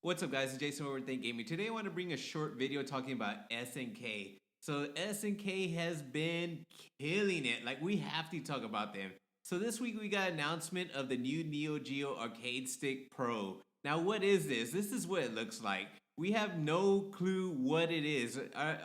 What's up, guys? It's Jason Overthink Gaming. Today, I want to bring a short video talking about SNK. So, SNK has been killing it. Like, we have to talk about them. So, this week we got announcement of the new Neo Geo Arcade Stick Pro. Now, what is this? This is what it looks like. We have no clue what it is.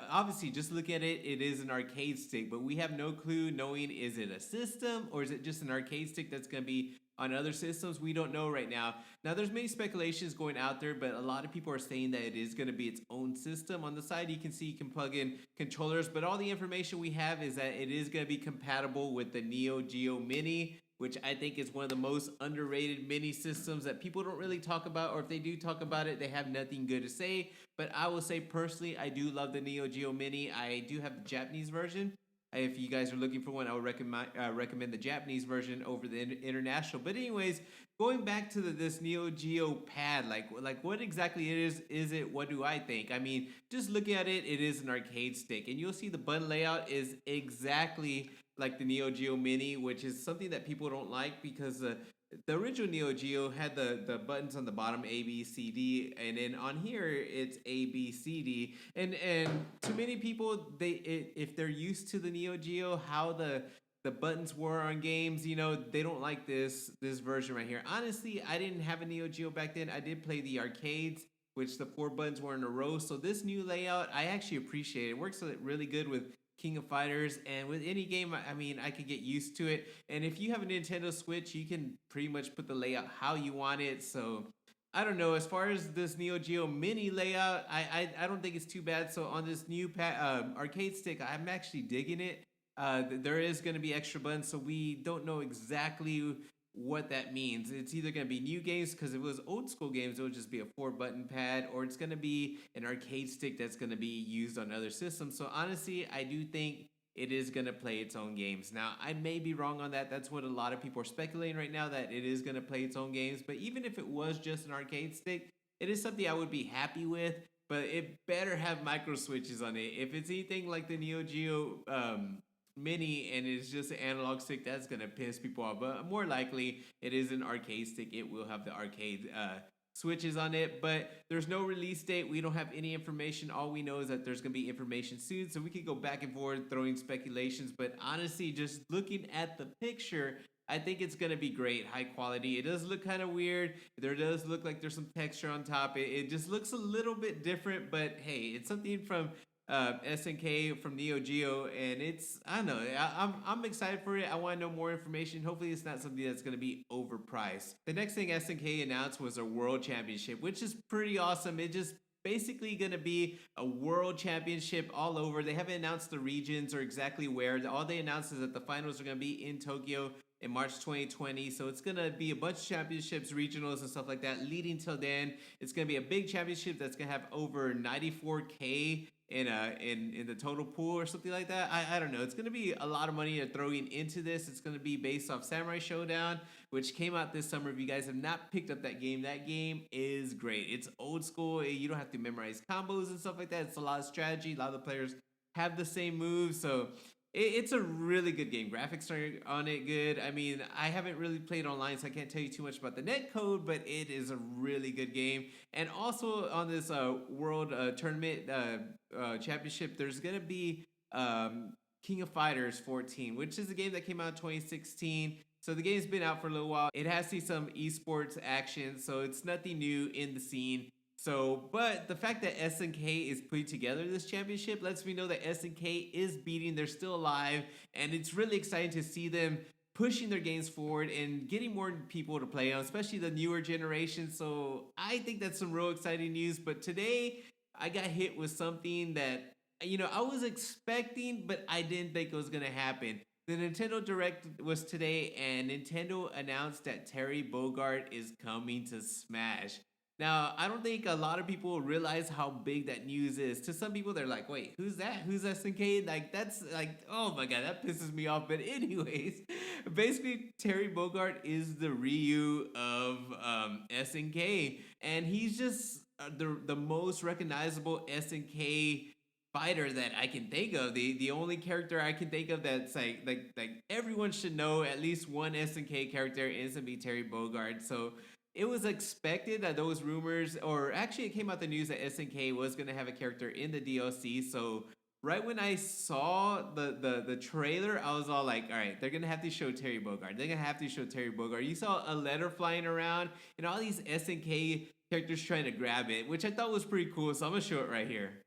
Obviously, just look at it, it is an arcade stick, but we have no clue knowing is it a system or is it just an arcade stick that's going to be on other systems. We don't know right now. Now, there's many speculations going out there, but a lot of people are saying that it is going to be its own system. On the side, you can see you can plug in controllers, but all the information we have is that it is going to be compatible with the Neo Geo Mini, which I think is one of the most underrated mini systems that people don't really talk about, or if they do talk about it, they have nothing good to say. But I will say personally, I do love the Neo Geo Mini. I do have the Japanese version. If you guys are looking for one, I would recommend the Japanese version over the international. But anyways, going back to this Neo Geo pad, like what exactly it is it? What do I think? I mean, just looking at it, it is an arcade stick, and you'll see the button layout is exactly like the Neo Geo Mini, which is something that people don't like because the original Neo Geo had the buttons on the bottom A B C D, and then on here it's A B C D, and to many people if they're used to the Neo Geo how the buttons were on games, they don't like this version right here. Honestly, I didn't have a Neo Geo back then. I did play the arcades, which the four buttons were in a row. So this new layout, I actually appreciate it. It works really good with King of Fighters, and with any game, I mean, I could get used to it. And if you have a Nintendo Switch, you can pretty much put the layout how you want it. So I don't know. As far as this Neo Geo Mini layout, I don't think it's too bad. So on this new arcade stick, I'm actually digging it. There is going to be extra buttons, so we don't know exactly what that means. It's either going to be new games, because if it was old school games, it would just be a four button pad, or it's going to be an arcade stick that's going to be used on other systems. So honestly, I do think it is going to play its own games. Now, I may be wrong on that. That's what a lot of people are speculating right now, that it is going to play its own games. But even if it was just an arcade stick, it is something I would be happy with. But it better have micro switches on it. If it's anything like the Neo Geo Mini and it's just an analog stick, that's gonna piss people off. But more likely, it is an arcade stick. It will have the arcade switches on it, but there's no release date. We don't have any information. All we know is that there's gonna be information soon, so we could go back and forth throwing speculations. But honestly, just looking at the picture, I think it's gonna be great, high quality. It does look kind of weird. There does look like there's some texture on top. It just looks a little bit different, but hey, it's something from SNK from Neo Geo, and I don't know. I'm excited for it. I want to know more information. Hopefully, it's not something that's going to be overpriced. The next thing SNK announced was a World Championship, which is pretty awesome. It just basically going to be a World Championship all over. They haven't announced the regions or exactly where. All they announced is that the finals are going to be in Tokyo in March 2020. So it's going to be a bunch of championships, regionals, and stuff like that leading till then. It's going to be a big championship that's going to have over 94K in the total pool or something like that. I don't know. It's gonna be a lot of money they're throwing into this. It's gonna be based off Samurai Showdown, which came out this summer. If you guys have not picked up that game is great. It's old school. You don't have to memorize combos and stuff like that. It's a lot of strategy. A lot of the players have the same moves, so it's a really good game. Graphics are on it good. I mean, I haven't really played online, so I can't tell you too much about the net code, but it is a really good game. And also on this world tournament championship, there's gonna be King of Fighters 14, which is a game that came out in 2016. So the game's been out for a little while. It has seen some esports action, so it's nothing new in the scene. So, but the fact that SNK is putting together this championship lets me know that SNK is beating, they're still alive, and it's really exciting to see them pushing their games forward and getting more people to play on, especially the newer generation. So I think that's some real exciting news. But today I got hit with something that, I was expecting, but I didn't think it was going to happen. The Nintendo Direct was today, and Nintendo announced that Terry Bogard is coming to Smash. Now, I don't think a lot of people realize how big that news is. To some people, they're like, wait, who's that? Who's SNK? Like, that's like, oh my God, that pisses me off. But anyways, basically, Terry Bogard is the Ryu of SNK. And he's just the most recognizable SNK fighter that I can think of. The only character I can think of that's like everyone should know at least one SNK character is to be Terry Bogard. So it was expected that those rumors, or actually it came out the news that SNK was gonna have a character in the DLC. So right when I saw the trailer, I was all like, all right, they're gonna have to show Terry Bogard. They're gonna have to show Terry Bogard. You saw a letter flying around and all these SNK characters trying to grab it, which I thought was pretty cool. So I'm gonna show it right here.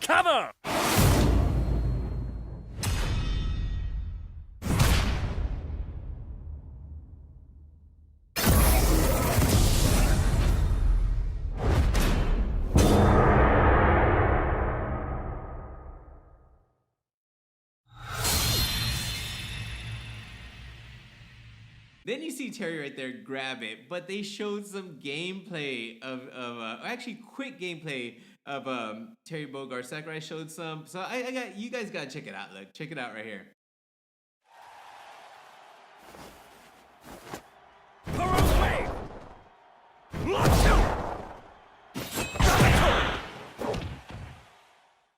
Cover! Then you see Terry right there grab it, but they showed some gameplay of actually quick gameplay of Terry Bogard. Sakurai showed some, so I got you guys gotta check it out. Look, check it out right here.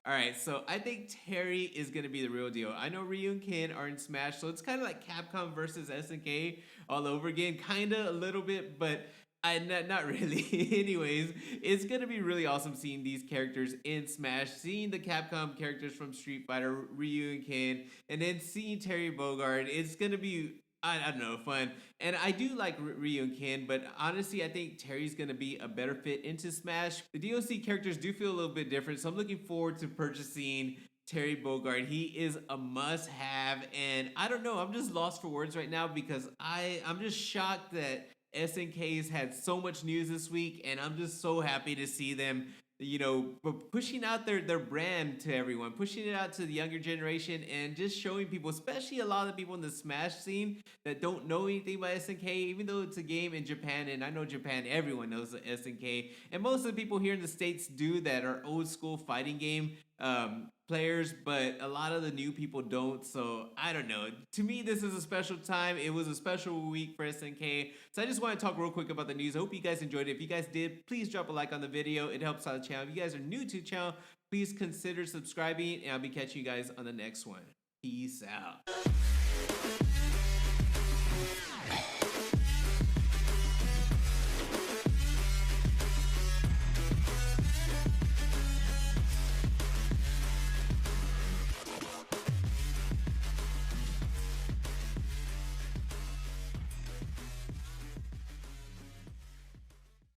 All right, so I think Terry is gonna be the real deal. I know Ryu and Ken are in Smash, so it's kind of like Capcom versus SNK all over again, kind of a little bit, but not really. Anyways, it's gonna be really awesome seeing these characters in Smash, seeing the Capcom characters from Street Fighter, Ryu and Ken, and then seeing Terry Bogard. It's gonna be, I don't know, fun. And I do like Ryu and Ken, but honestly, I think Terry's gonna be a better fit into Smash. The DLC characters do feel a little bit different, so I'm looking forward to purchasing Terry Bogard. He is a must-have, and I don't know, I'm just lost for words right now because I'm just shocked that SNK's had so much news this week, and I'm just so happy to see them, you know, pushing out their brand to everyone, pushing it out to the younger generation, and just showing people, especially a lot of the people in the Smash scene that don't know anything about SNK, even though it's a game in Japan, and I know Japan, everyone knows the SNK, and most of the people here in the States do that are old school fighting game players, but a lot of the new people don't. So I don't know. To me, this is a special time. It was a special week for SNK. So I just want to talk real quick about the news. I hope you guys enjoyed it. If you guys did, please drop a like on the video. It helps out the channel. If you guys are new to the channel, please consider subscribing, and I'll be catching you guys on the next one. Peace out.